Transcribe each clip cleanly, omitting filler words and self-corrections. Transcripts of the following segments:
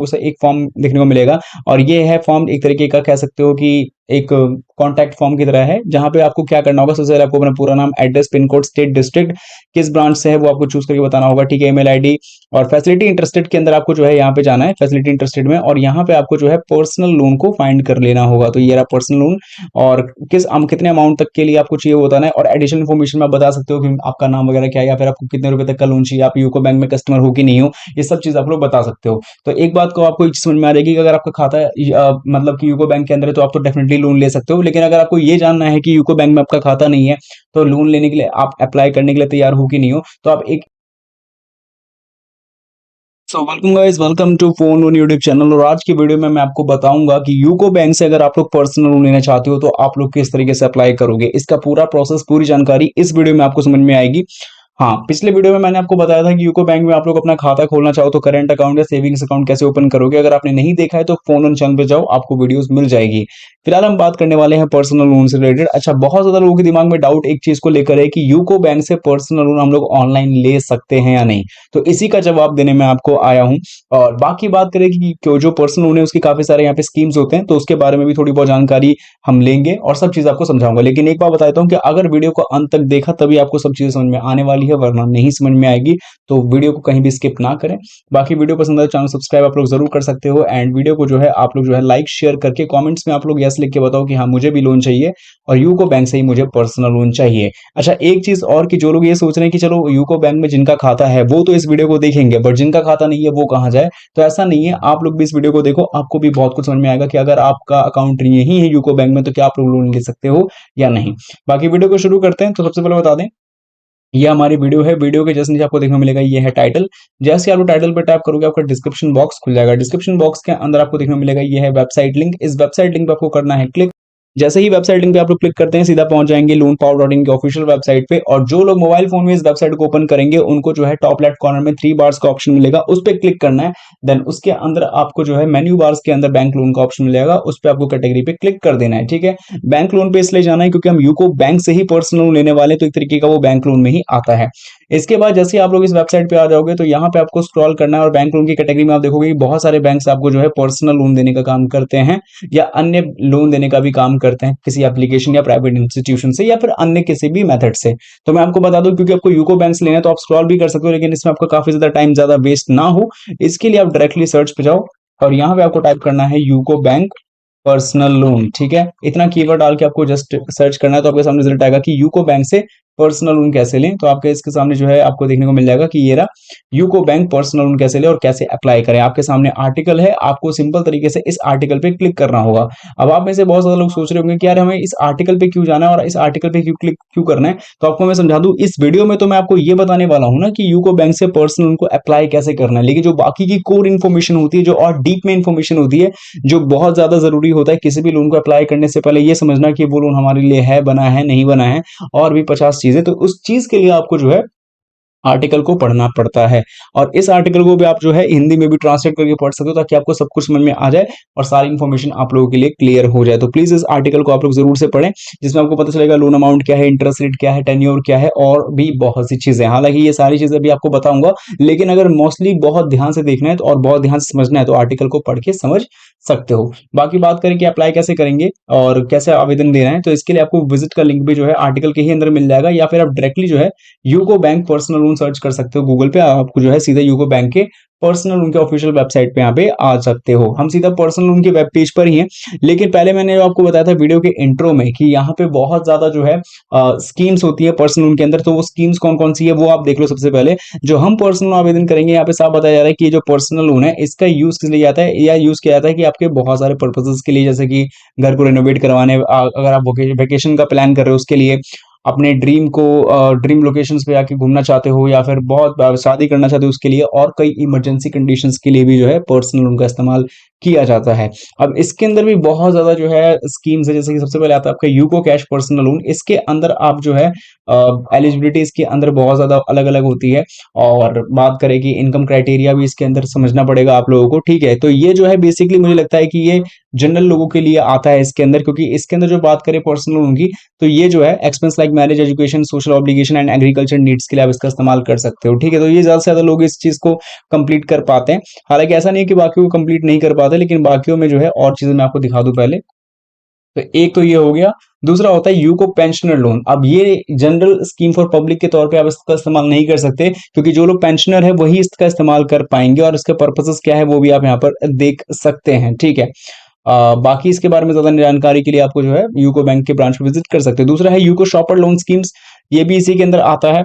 उसे एक फॉर्म देखने को मिलेगा और ये है फॉर्म एक तरीके का कह सकते हो कि एक कॉन्टैक्ट फॉर्म की तरह है, जहाँ पे आपको क्या करना होगा, सबसे पहले आपको अपना पूरा नाम, address, pin code, state, district, किस ब्रांच से है वो आपको चूज़ करके बताना होगा, ठीक है? ईमेल आईडी और फैसिलिटी इंटरेस्टेड के अंदर आपको जो है यहाँ पे जाना है, फैसिलिटी इंटरेस्टेड में, और यहाँ पे आपको जो है पर्सनल लोन को फाइंड कर लेना होगा। तो ये रहा पर्सनल लोन और कितने अमाउंट तक के लिए आपको चाहिए वो बताना है और एडिशनल इन्फॉर्मेशन में आप बता सकते हो कि आपका नाम वगैरह क्या है या फिर आपको कितने रुपए तक का लोन चाहिए, आप यूको बैंक में कस्टमर हो कि नहीं हो, ये सब चीज़ आप लोग बता सकते हो। तो एक बात को आपको एक चीज़ समझ में आ जाएगी कि अगर आपका खाता मतलब कि यूको बैंक के अंदर है तो आप तो डेफिनेटली लोन ले सकते हो, लेकिन अगर आपको ये जानना है कि यूको बैंक में आपका खाता नहीं है तो लोन लेने के लिए आप अप्लाई करने के लिए तैयार हो कि नहीं हो, तो आप एक so welcome guys, welcome to phone on YouTube channel. और आज की वीडियो में मैं आपको बताऊंगा कि यूको बैंक से अगर आप लोग पर्सनल लोन लेना चाहते हो तो आप लोग किस तरीके से अप्लाई करोगे, इसका पूरा प्रोसेस, पूरी जानकारी इस वीडियो में आपको समझ में आएगी। हाँ, पिछले वीडियो में मैंने आपको बताया था कि यूको बैंक में आप लोग अपना खाता खोलना चाहो तो करंट अकाउंट या सेविंग्स अकाउंट कैसे ओपन करोगे। अगर आपने नहीं देखा है तो फोन ऑन चैनल पे जाओ, आपको वीडियोस मिल जाएगी। फिलहाल हम बात करने वाले हैं पर्सनल लोन से रिलेटेड। अच्छा, बहुत ज्यादा लोगों के दिमाग में डाउट एक चीज को लेकर है कि यूको बैंक से पर्सनल लोन हम लोग ऑनलाइन ले सकते हैं या नहीं, तो इसी का जवाब देने में आपको आया हूं। और बाकी बात करें कि जो पर्सनल लोन है उसकी काफी सारे यहाँ पे स्कीम्स होते हैं, तो उसके बारे में भी थोड़ी बहुत जानकारी हम लेंगे और सब चीज आपको समझाऊंगा। लेकिन एक बात बता देता हूँ कि अगर वीडियो को अंत तक देखा तभी आपको सब चीजें समझ में आने वाली है, वरना नहीं समझ में आएगी। तो वीडियो को कहीं भी स्किप ना करें। बाकी वीडियो पसंद है तो चैनल सब्सक्राइब आप लोग जरूर कर सकते हो एंड वीडियो को जो है आप लोग जो है लाइक शेयर करके कमेंट्स में आप लोग यस लिख के बताओ कि हाँ मुझे भी लोन चाहिए और यूको बैंक से ही मुझे पर्सनल लोन चाहिए। अच्छा, एक चीज और कि जो लोग ये सोच रहे हैं कि चलो यूको बैंक में जिनका खाता है वो तो इस वीडियो को देखेंगे, बट जिनका खाता नहीं है वो कहाँ जाए, तो ऐसा नहीं है। आप लोग भी इस वीडियो को देखो, आपको भी बहुत कुछ समझ में आएगा कि अगर आपका अकाउंट नहीं है यूको बैंक में तो क्या आप लोग लोन ले सकते हो या नहीं। बाकी वीडियो को शुरू करते हैं। तो सबसे पहले बता दें, ये हमारी वीडियो है। वीडियो के जस्ट नीचे आपको देखने को मिलेगा ये है टाइटल। जैसे आप टाइटल पर टैप करोगे आपका डिस्क्रिप्शन बॉक्स खुल जाएगा। डिस्क्रिप्शन बॉक्स के अंदर आपको देखने को मिलेगा ये है वेबसाइट लिंक। इस वेबसाइट लिंक पे आपको करना है क्लिक। जैसे ही वेबसाइट लिंक पे आप लोग क्लिक करते हैं सीधा पहुंच जाएंगे लोन पावर डॉट इन की ऑफिशियल वेबसाइट पे। और जो लोग मोबाइल फोन में इस वेबसाइट को ओपन करेंगे उनको जो है टॉप लेफ्ट कॉर्नर में 3 बार्स का ऑप्शन मिलेगा, उस पर क्लिक करना है। देन उसके अंदर आपको जो है मेन्यू बार्स के अंदर बैंक लोन का ऑप्शन मिलेगा, उस पर आपको कैटेगरी पे क्लिक कर देना है। ठीक है, बैंक लोन पे इसलिए जाना है क्योंकि हम यूको बैंक से ही पर्सनल लोन लेने वाले हैं, तो एक तरीके का वो बैंक लोन में ही आता है। इसके बाद जैसे ही आप लोग इस वेबसाइट पे आ जाओगे तो यहाँ पे आपको स्क्रॉल करना है और बैंक लोन की कैटेगरी में आप देखोगे कि बहुत सारे बैंक्स आपको जो है पर्सनल लोन देने का काम करते हैं या अन्य लोन देने का भी काम करते हैं किसी एप्लीकेशन या प्राइवेट इंस्टीट्यूशन से या फिर अन्य किसी भी मेथड से। तो मैं आपको बता दूं, क्योंकि आपको यूको बैंक से लेना है तो आप स्क्रॉल भी कर सकते हो, लेकिन इसमें आपका काफी ज्यादा टाइम ज्यादा वेस्ट ना हो इसके लिए आप डायरेक्टली सर्च पे जाओ और यहाँ पे आपको टाइप करना है यूको बैंक पर्सनल लोन। ठीक है, इतना कीवर्ड डाल के आपको जस्ट सर्च करना है तो आपके सामने रिजल्ट आएगा कि यूको बैंक से पर्सनल लोन कैसे लें। तो आपके इसके सामने जो है आपको देखने को मिल जाएगा कि ये रहा यूको बैंक पर्सनल लोन कैसे लें और कैसे अप्लाई करें। आपके सामने आर्टिकल है, आपको सिंपल तरीके से इस आर्टिकल पे क्लिक करना होगा। अब आप में से बहुत ज्यादा लोग सोच रहे होंगे कि यार हमें इस आर्टिकल पे क्यों जाना है और इस आर्टिकल पे क्यों क्लिक क्यों करना है, तो आपको मैं समझा दूं। इस वीडियो में तो मैं आपको ये बताने वाला हूं ना कि यूको बैंक से पर्सनल लोन को अप्लाई कैसे करना है, लेकिन जो बाकी की कोर इन्फॉर्मेशन होती है, जो और डीप में इन्फॉर्मेशन होती है, जो बहुत ज्यादा जरूरी होता है किसी भी लोन को अप्लाई करने से पहले ये समझना कि वो लोन हमारे लिए है, बना है, नहीं बना है, और भी 50 चीजें, तो उस चीज के लिए आपको जो है आर्टिकल को पढ़ना पड़ता है। और इस आर्टिकल को भी आप जो है हिंदी में भी ट्रांसलेट करके पढ़ सकते हो ताकि आपको सब कुछ समझ में आ जाए और सारी इन्फॉर्मेशन आप लोगों के लिए क्लियर हो जाए। तो प्लीज इस आर्टिकल को आप लोग जरूर से पढ़ें, जिसमें आपको पता चलेगा लोन अमाउंट क्या है, इंटरेस्ट रेट क्या है, टेन्योर क्या है और भी बहुत सी चीजें। हालांकि ये सारी चीजें भी आपको बताऊंगा, लेकिन अगर मोस्टली बहुत ध्यान से देखना है तो और बहुत ध्यान से समझना है तो आर्टिकल को पढ़ के समझ सकते हो। बाकी बात करें कि अप्लाई कैसे करेंगे और कैसे आवेदन देना है, तो इसके लिए आपको विजिट का लिंक भी जो है आर्टिकल के ही अंदर मिल जाएगा, या फिर आप डायरेक्टली जो है UCO bank personal loan search कर सकते हो गूगल पे। आपको जो है सीधा यूको बैंक के पर्सनल लोन के ऑफिशियल वेबसाइट पे यहाँ पे आ सकते हो। हम सीधा पर्सनल लोन के वेब पेज पर ही हैं, लेकिन पहले मैंने आपको बताया था वीडियो के इंट्रो में कि यहाँ पे बहुत ज्यादा जो है स्कीम्स होती है पर्सनल लोन के अंदर। तो वो स्कीम्स कौन कौन सी है वो आप देख लो। सबसे पहले जो हम पर्सनल लोन आवेदन करेंगे, यहाँ पे साफ बताया जा रहा है कि ये जो पर्सनल लोन है इसका यूज किस लिए जाता है, या यूज किया जाता है कि आपके बहुत सारे पर्पसेस के लिए, जैसे कि घर को रेनोवेट करवाने, अगर आप वेकेशन का प्लान कर रहे हो उसके लिए, अपने ड्रीम को ड्रीम लोकेशंस पे आके घूमना चाहते हो, या फिर बहुत शादी करना चाहते हो उसके लिए, और कई इमरजेंसी कंडीशंस के लिए भी जो है पर्सनल लोन का इस्तेमाल किया जाता है। अब इसके अंदर भी बहुत ज्यादा जो है स्कीम्स है, जैसे कि सबसे पहले आता है आपका यूको कैश पर्सनल लोन। इसके अंदर आप जो है एलिजिबिलिटी इसके अंदर बहुत ज्यादा अलग अलग होती है, और बात करें कि इनकम क्राइटेरिया भी इसके अंदर समझना पड़ेगा आप लोगों को। ठीक है, तो ये जो है बेसिकली मुझे लगता है कि ये जनरल लोगों के लिए आता है इसके अंदर, क्योंकि इसके अंदर जो बात करें पर्सनल लोन की, तो ये जो है expense like marriage, education, social obligation and agriculture needs के लिए आप इसका इस्तेमाल कर सकते हो। ठीक है, तो ये ज़्यादा से ज़्यादा लोग इस चीज़ को कंप्लीट कर पाते हैं। हालाँकि ऐसा नहीं है कि बाकियों को कंप्लीट नहीं कर पाते, लेकिन बाकियों में जो है और चीज़ें मैं आपको दिखा दूँ पहले। तो एक तो ये हो गया, दूसरा होता है यूको पेंशनर लोन। अब ये जनरल स्कीम फॉर पब्लिक के तौर पे आप इसका इस्तेमाल नहीं कर सकते, क्योंकि जो लोग पेंशनर है वही इसका इस्तेमाल कर पाएंगे, और इसके पर्पसेस क्या है वो भी आप यहाँ पर देख सकते हैं। ठीक है, बाकी इसके बारे में ज्यादा जानकारी के लिए आपको जो है यूको बैंक के ब्रांच पे विजिट कर सकते हैं। दूसरा है यूको शॉपर लोन स्कीम्स, ये भी इसी के अंदर आता है।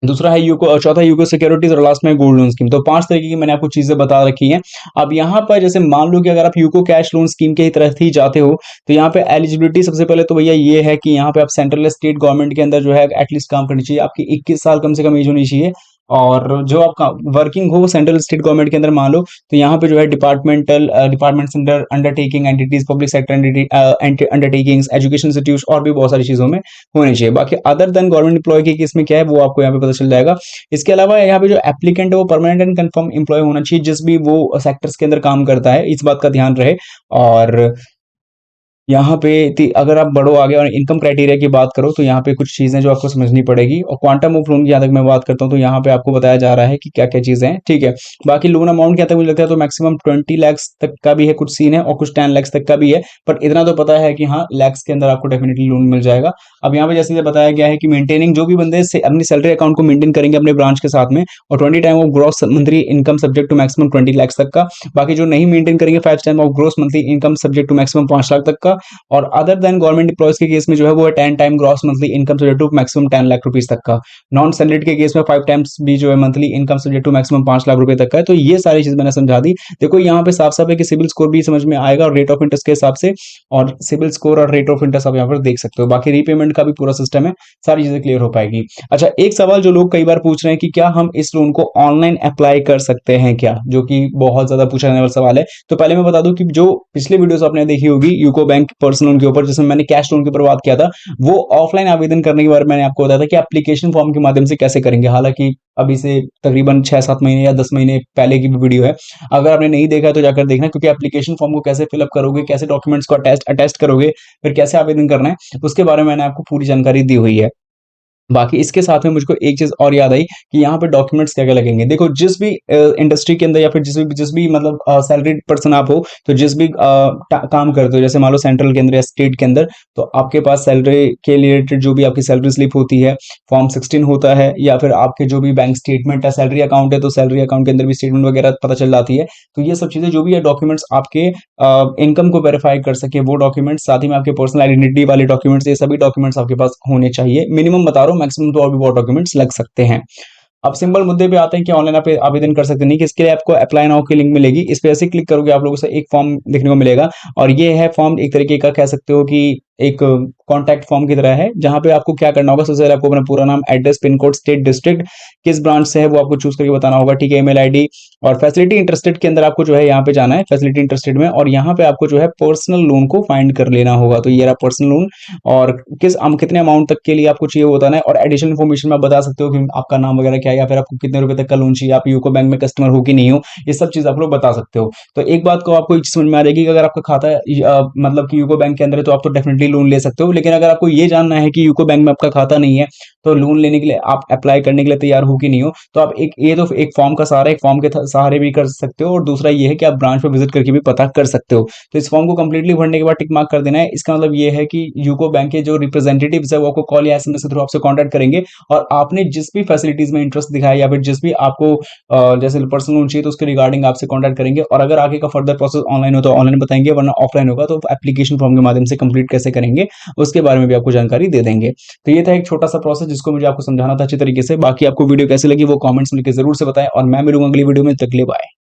दूसरा है यूको, चौथा यूको सिक्योरिटीज, और लास्ट में गोल्ड लोन स्कीम। तो 5 तरीके की मैंने आपको चीजें बता रखी हैं। अब यहाँ पर जैसे मान लो कि अगर आप यूको कैश लोन स्कीम के ही तरफ ही जाते हो, तो यहाँ पे एलिजिबिलिटी सबसे पहले तो भैया ये है कि यहाँ पे आप सेंट्रल स्टेट गवर्नमेंट के अंदर जो है एटलीस्ट काम करनी चाहिए, आपकी 21 साल कम से कम एज होनी चाहिए। और जो आपका वर्किंग हो सेंट्रल स्टेट गवर्नमेंट के अंदर मान लो, तो यहाँ पे जो है departments undertaking entities, public sector undertakings, education institute और भी बहुत सारी चीजों में होनी चाहिए। बाकी अदर देन गवर्नमेंट एम्प्लॉय की केस में क्या है वो आपको यहाँ पे पता चल जाएगा। इसके अलावा यहाँ पे जो एप्लीकेंट है वो परमानेंट एंड कंफर्म एम्प्लॉय होना चाहिए, जिस भी वो सेक्टर्स के अंदर काम करता है, इस बात का ध्यान रहे। और यहाँ पे अगर आप बढ़ो आगे और इनकम क्राइटेरिया की बात करो, तो यहाँ पे कुछ चीजें जो आपको समझनी पड़ेगी। और क्वांटम ऑफ लोन की जहाँ तक मैं बात करता हूँ, तो यहाँ पे आपको बताया जा रहा है कि क्या क्या चीजें हैं। ठीक है, बाकी लोन अमाउंट क्या तक मुझे लगता है तो मैक्सिमम 20 लाख तक का भी है, कुछ सीन है, और कुछ 10 लाख तक का भी है। पर इतना तो पता है कि हाँ, लैक्स के अंदर आपको डेफिनेटली लोन मिल जाएगा। अब यहाँ पे जैसे बताया गया है कि मेंटेनिंग, जो भी बंदे से अपनी सैलरी अकाउंट को मेंटेन करेंगे अपने ब्रांच के साथ में, और 20 time of gross monthly income subject to maximum 20 lakh तक का। बाकी जो नहीं मेंटेन करेंगे 5 time of gross monthly income subject to maximum 5 lakh तक का। और अदर देन गवर्नमेंट एम्प्लॉयज के केस में जो है वो है 10 time gross monthly income subject to maximum 10 lakh rupees तक का। नॉन सैलरीड के केस में 5 टाइम्स भी जो है monthly income subject to maximum 5 lakh रुपए तक का है। तो ये सारी चीज मैंने समझा दी। देखो यहाँ पे साफ साफ है कि सिविल स्कोर भी समझ में आएगा, और रेट ऑफ इंटरेस्ट के हिसाब से, और सिविल स्कोर और रेट ऑफ इंटरेस्ट आप यहाँ पर देख सकते हो। बाकी रीपेमेंट का भी पूरा सिस्टम है, सारी चीजें क्लियर हो पाएगी। अच्छा, एक सवाल जो लोग कई बार पूछ रहे हैं कि क्या हम इस लोन को ऑनलाइन अप्लाई कर सकते हैं क्या, जो कि बहुत ज्यादा पूछा जाने वाला सवाल है। तो पहले मैं बता दूं कि जो पिछले वीडियोस आपने देखी होगी यूको बैंक पर्सनल लोन के ऊपर, जिसमें मैंने कैश लोन के ऊपर बात किया था, वो ऑफलाइन आवेदन करने के बारे में मैंने आपको बताया था कि एप्लीकेशन फॉर्म के माध्यम से कैसे करेंगे। हालांकि अभी से तकरीबन 6-7 महीने या 10 महीने पहले की भी वीडियो है, अगर आपने नहीं देखा तो जाकर देखना, क्योंकि एप्लीकेशन फॉर्म को कैसे फिलअप करोगे, कैसे डॉक्यूमेंट्स को अटेस्ट करोगे, फिर कैसे आवेदन करना है, उसके बारे में मैंने आपको पूरी जानकारी दी हुई है। बाकी इसके साथ में मुझको एक चीज और याद आई कि यहाँ पे डॉक्यूमेंट्स क्या क्या लगेंगे। देखो, जिस भी इंडस्ट्री के अंदर या फिर जिस भी मतलब सैलरीड पर्सन आप हो, तो जिस भी काम करते हो, जैसे मान लो सेंट्रल के अंदर या स्टेट के अंदर, तो आपके पास सैलरी के रिलेटेड जो भी आपकी सैलरी स्लिप होती है, फॉर्म 16 होता है, या फिर आपके जो भी बैंक स्टेटमेंट है, सैलरी अकाउंट है, तो सैलरी अकाउंट के अंदर भी स्टेटमेंट वगैरह पता चल जाती है। तो ये सब चीजें जो भी है डॉक्यूमेंट्स आपके इनकम को वेरीफाई कर सके वो डॉक्यूमेंट्स, साथ ही में आपके पर्सनल आइडेंटिटी वाले डॉक्यूमेंट्स, ये सभी डॉक्यूमेंट्स आपके पास होने चाहिए। मिनिमम बता रहा हूँ, मैक्सिमम तो और भी बहुत डॉक्यूमेंट्स लग सकते हैं। अब सिंपल मुद्दे पे आते हैं कि ऑनलाइन आप आवेदन कर सकते नहीं, कि इसके लिए आपको अप्लाई नाउ की लिंक मिलेगी, इस पे ऐसे क्लिक करोगे आप लोगों से एक फॉर्म देखने को मिलेगा। और ये है फॉर्म, एक तरीके का कह सकते हो कि एक कॉन्टैक्ट फॉर्म की तरह है, जहां पे आपको क्या करना होगा, सबसे पहले आपको अपना पूरा नाम, address, pin code, state, district, किस ब्रांच से है वो आपको चूज करके बताना होगा। ठीक है, ईमेल आईडी, और फैसिलिटी इंटरेस्टेड के अंदर आपको जो है यहाँ पे जाना है, फैसिलिटी इंटरेस्टेड में, और यहाँ पे आपको जो है पर्सनल लोन को फाइंड कर लेना होगा। तो ये रहा पर्सनल लोन, और कितने अमाउंट तक के लिए आपको चाहिए वो बताना है। और एडिशनल इन्फॉर्मेशन में आप बता सकते हो कि आपका नाम वगैरह क्या है, या फिर आपको कितने रुपए तक का लोन चाहिए, आप यूको बैंक में कस्टमर हो कि नहीं हो, ये सब चीज आप लोग बता सकते हो। तो एक बात को आपको एक चीज समझ में आ जाएगी कि अगर आपका खाता मतलब कि यूको बैंक के अंदर है, तो आप तो डेफिनेटली लोन ले सकते हो। लेकिन अगर आपको ये जानना है कि यूको बैंक में आपका खाता नहीं है, तो लोन लेने के लिए आप अप्लाई करने के लिए तैयार हो कि नहीं हो, तो आप एक फॉर्म का सहारा, एक फॉर्म के सहारे भी कर सकते हो। और दूसरा ये है कि आप ब्रांच पर विजिट करके भी पता कर सकते हो। तो इस फॉर्म को कंप्लीटली भरने के बाद टिक मार्क कर देना है। इसका मतलब ये है कि यूको बैंक के जो रिप्रेजेंटेटिव्स है वो आपको कॉल या एसएमएस के थ्रू आपसे कांटेक्ट करेंगे, और आपने जिस भी फैसिलिटीज में इंटरेस्ट दिखाया, या फिर जिस भी आपको जैसे पर्सनल लोन चाहिए, तो उसके रिगार्डिंग आपसे कांटेक्ट करेंगे। और अगर आगे का फर्दर प्रोसेस ऑनलाइन हो तो ऑनलाइन बताएंगे, वरना ऑफलाइन होगा तो एप्लीकेशन फॉर्म के माध्यम से कंप्लीट कैसे करेंगे उसके बारे में भी आपको जानकारी दे देंगे। तो ये था एक छोटा सा प्रोसेस जिसको मुझे आपको समझाना था अच्छी तरीके से। बाकी आपको वीडियो कैसी लगी वो कमेंट्स में लिख के जरूर से बताएं, और मैं मिलूंगा अगली वीडियो में। तक के लिए बाय।